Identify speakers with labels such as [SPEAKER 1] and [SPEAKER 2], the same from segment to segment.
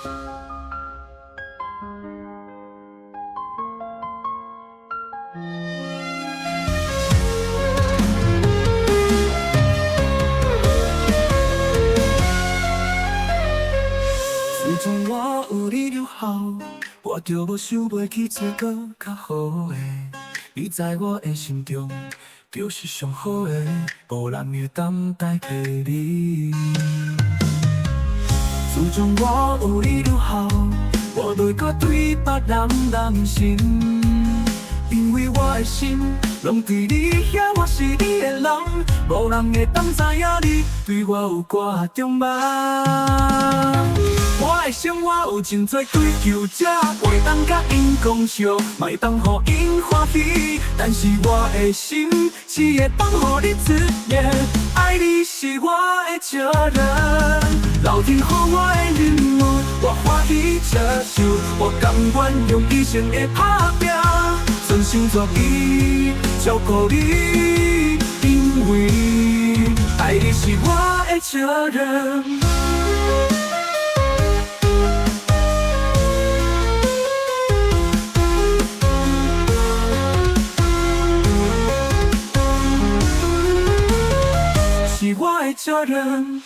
[SPEAKER 1] 自从我有你就好，我就无想袂去找个较好的。你在我的心中，就是上好的，无人会当代替你。自从我有你就好，我袂搁对别人担心，因为我的心拢伫你遐，我是你的人，无人会当知影你对我有偌重要。我的生活有真多追求者，袂当甲因讲笑，嘛会当予因欢喜。但是我的心只会当予你自愿，爱你是我的责任。老天予我的任务，我欢喜接受，我甘愿用一生的打拼，全心全意照顾你，因为爱你是我的责任。是我的责任。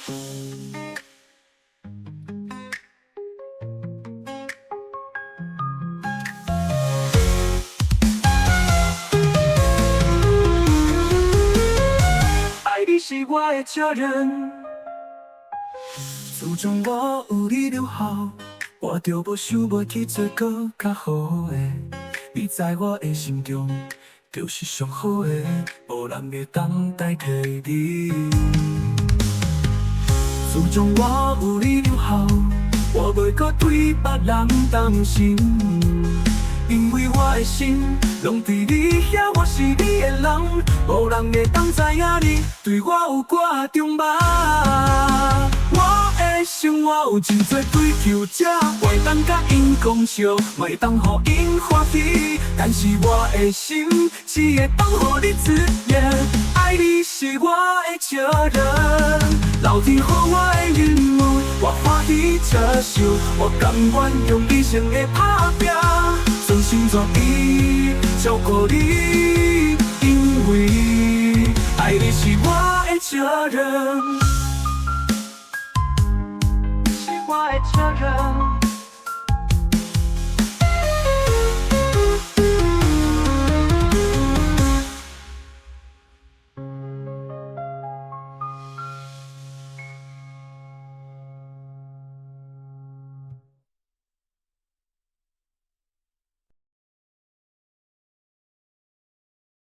[SPEAKER 1] 爱你是我的责任。自从我有你就好，我就无想袂去做个较好的。你在我的心中，就是上好的，无人会当代替你。自从我有你就好，我袂搁对别人担心，因为我的心拢伫你遐，我是你的人，无人会当知影你对我有偌重要。我的生活有真多追求者，袂当甲因讲笑，嘛会当予因欢喜。但是我的心只会当予你自愿，爱你是我的责任。老天予我的任务，我欢喜接受，我甘愿用一生的打拼，全心全意照顾你，因为爱你是我的责任。我的责任。